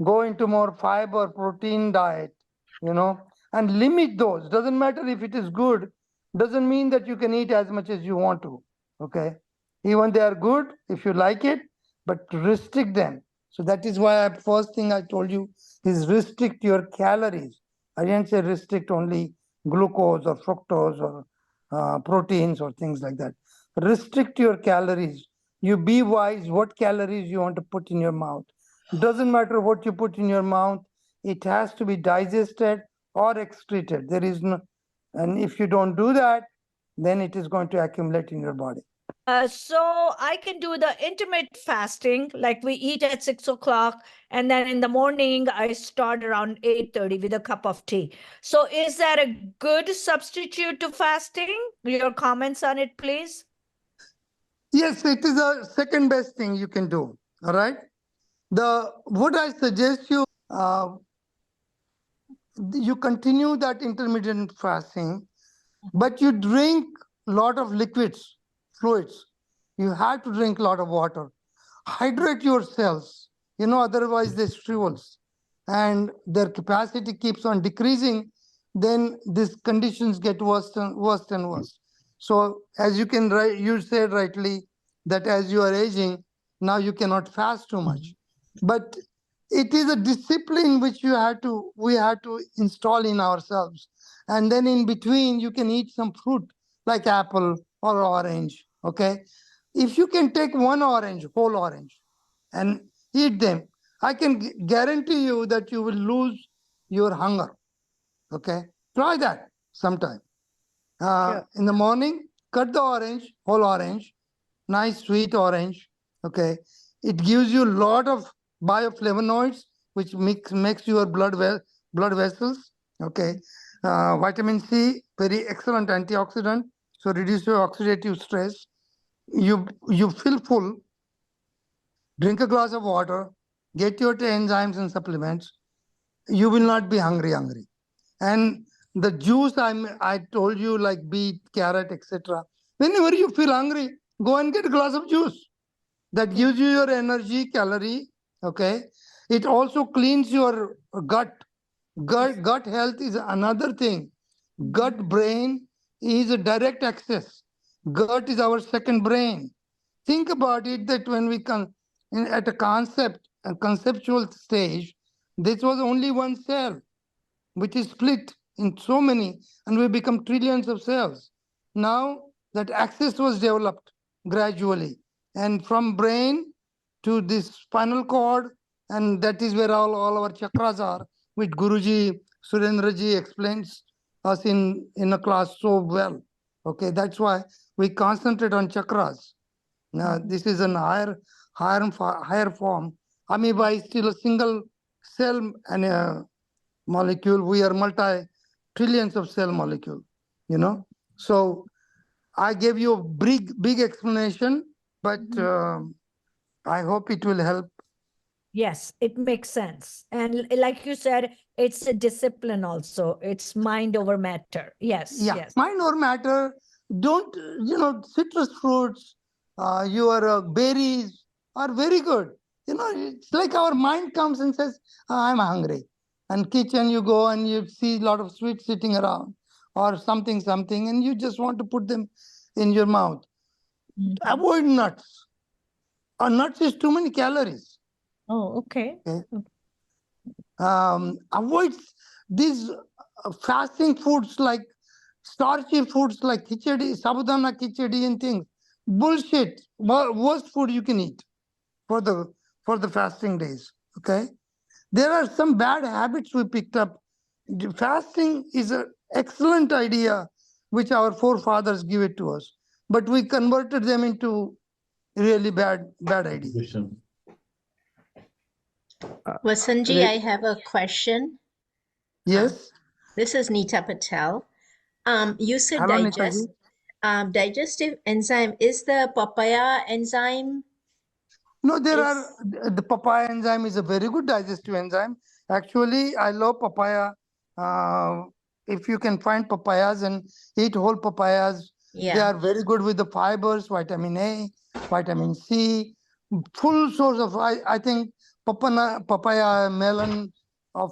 Go into more fiber, protein diet, and limit those. Doesn't matter if it is good, doesn't mean that you can eat as much as you want to. Okay. Even they are good if you like it, but restrict them. So that is why first thing I told you is restrict your calories. I didn't say restrict only glucose or fructose or proteins or things like that. Restrict your calories. You be wise what calories you want to put in your mouth. Doesn't matter what you put in your mouth, it has to be digested or excreted. There is no, and if you don't do that, then it is going to accumulate in your body. So I can do the intermittent fasting, like we eat at 6 o'clock, and then in the morning I start around 8:30 with a cup of tea. So is that a good substitute to fasting? Your comments on it, please? Yes, it is a second best thing you can do. All right. What I suggest you continue that intermittent fasting, but you drink a lot of liquids, fluids. You have to drink a lot of water. Hydrate your cells, otherwise they shrivels and their capacity keeps on decreasing. Then these conditions get worse and worse and worse. So as you said rightly that as you are aging, now you cannot fast too much. But it is a discipline which we had to install in ourselves. And then in between, you can eat some fruit like apple or orange. Okay. If you can take one orange, whole orange, and eat them, I can guarantee you that you will lose your hunger. Okay. Try that sometime. In the morning, cut the orange, whole orange, nice sweet orange. Okay. It gives you a lot of bioflavonoids, which makes your blood vessels. Okay. Vitamin C, very excellent antioxidant. So reduce your oxidative stress. You feel full. Drink a glass of water. Get your enzymes and supplements. You will not be hungry. And the juice I told you, like beet, carrot, etc. Whenever you feel hungry, go and get a glass of juice. That gives you your energy, calorie. Okay. It also cleans your gut. Gut health is another thing. Gut brain is a direct access. Gut is our second brain. Think about it that when we come at a conceptual stage, this was only one cell, which is split in so many, and we become trillions of cells. Now that access was developed gradually, and from brain to this spinal cord, and that is where all our chakras are, which Guruji, Surendraji explains us in a class so well. Okay, that's why we concentrate on chakras. Now, this is an higher form. Amoeba is still a single cell and a molecule. We are multi-trillions of cell molecule, So I gave you a big explanation, but I hope it will help. Yes, it makes sense. And like you said, it's a discipline also. It's mind over matter. Yes. Yeah, yes. mind over matter. Don't, citrus fruits, your berries are very good. It's like our mind comes and says, I'm hungry. And kitchen you go and you see a lot of sweets sitting around or something, and you just want to put them in your mouth. Avoid nuts. Nuts is too many calories. Oh, okay. Avoid these fasting foods like starchy foods like khichdi, sabudana khichdi and things. Bullshit. Worst food you can eat for the fasting days. Okay. There are some bad habits we picked up. Fasting is an excellent idea, which our forefathers give it to us, but we converted them into really bad ideas. Vasantji, I have a question. Yes. This is Neeta Patel. You said Hello, Neetaji. digestive enzyme. Is the papaya enzyme? No, the papaya enzyme is a very good digestive enzyme. Actually, I love papaya. If you can find papayas and eat whole papayas, they are very good with the fibers, vitamin A, vitamin C, full source of, I think, papaya melon of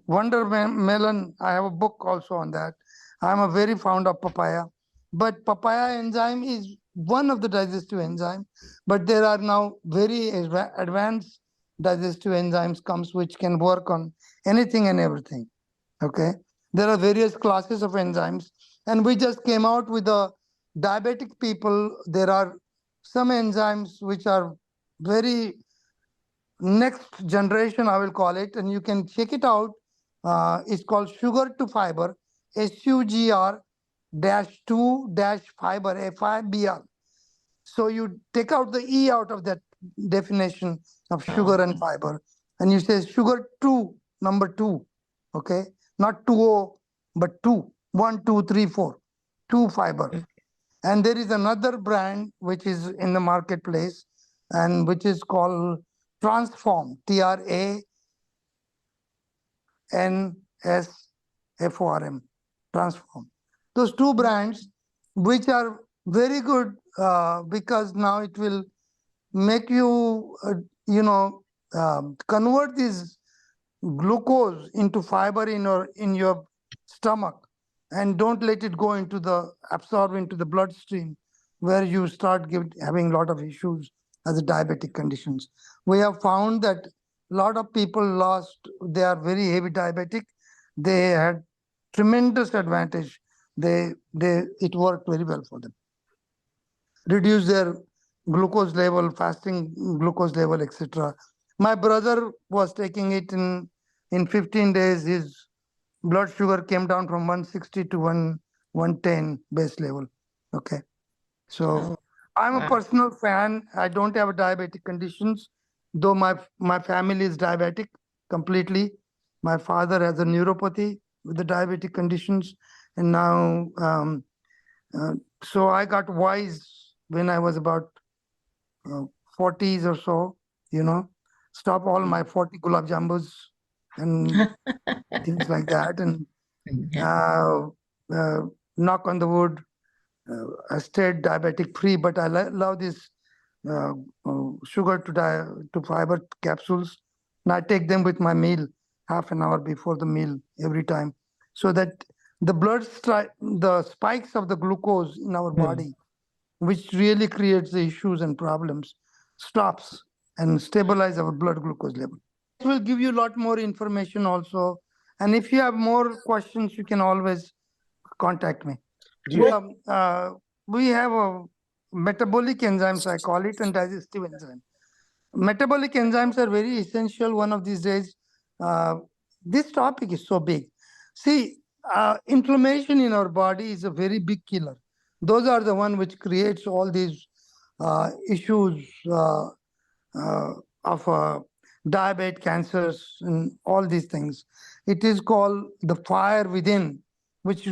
melon. I have a book also on that. I'm a very fond of papaya. But papaya enzyme is one of the digestive enzymes. But there are now very advanced digestive enzymes comes which can work on anything and everything. Okay. There are various classes of enzymes. And we just came out with the diabetic people. There are some enzymes which are very next generation, I will call it, and you can check it out. It's called sugar to fiber, SUGR -2 fiber, FIBR. So you take out the E out of that definition of sugar and fiber, and you say sugar to number 2, okay? Not 2O, but 2, 1, 2, 3, 4, 2 fiber. And there is another brand which is in the marketplace and which is called Transform, TRANSFORM, Transform. Those two brands, which are very good because now it will make you, convert this glucose into fiber in your stomach, and don't let it go into absorb into the bloodstream, where you start having a lot of issues as a diabetic conditions. We have found that a lot of people they are very heavy diabetic. They had tremendous advantage. It worked very well for them. Reduce their glucose level, fasting glucose level, etc. My brother was taking it in 15 days. His blood sugar came down from 160 to 110 base level. Okay. So I'm a personal fan. I don't have diabetic conditions, though my family is diabetic completely. My father has a neuropathy with the diabetic conditions. And now, so I got wise when I was about 40s or so, stop all my 40 gulab jambus and things like that. And knock on the wood, I stayed diabetic free, but I love this sugar to fiber capsules. And I take them with my meal half an hour before the meal every time, so that the spikes of the glucose in our body, which really creates the issues and problems, stops and stabilize our blood glucose level. It will give you a lot more information also. And if you have more questions, you can always contact me. We have a metabolic enzymes, I call it, and digestive enzyme. Metabolic enzymes are very essential one of these days. This topic is so big. See, inflammation in our body is a very big killer. Those are the one which creates all these issues of diabetes, cancers, and all these things. It is called the fire within, which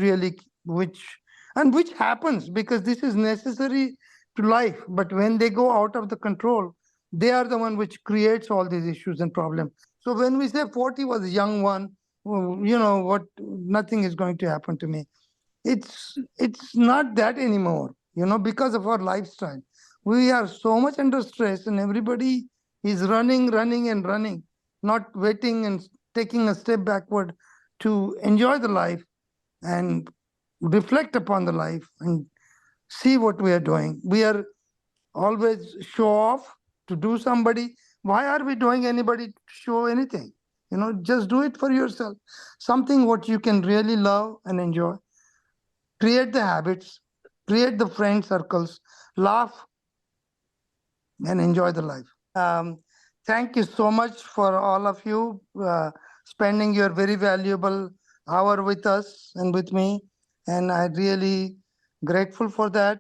happens because this is necessary to life. But when they go out of the control, they are the one which creates all these issues and problems. So when we say 40 was a young one, nothing is going to happen to me. It's not that anymore, because of our lifestyle. We are so much under stress, and everybody is running, not waiting and taking a step backward to enjoy the life and reflect upon the life and see what we are doing. We are always show off to do somebody. Why are we doing anybody to show anything? Just do it for yourself. Something what you can really love and enjoy. Create the habits, create the friend circles, laugh, and enjoy the life. Thank you so much for all of you spending your very valuable hour with us and with me. And I'm really grateful for that.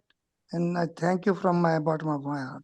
And I thank you from my bottom of my heart.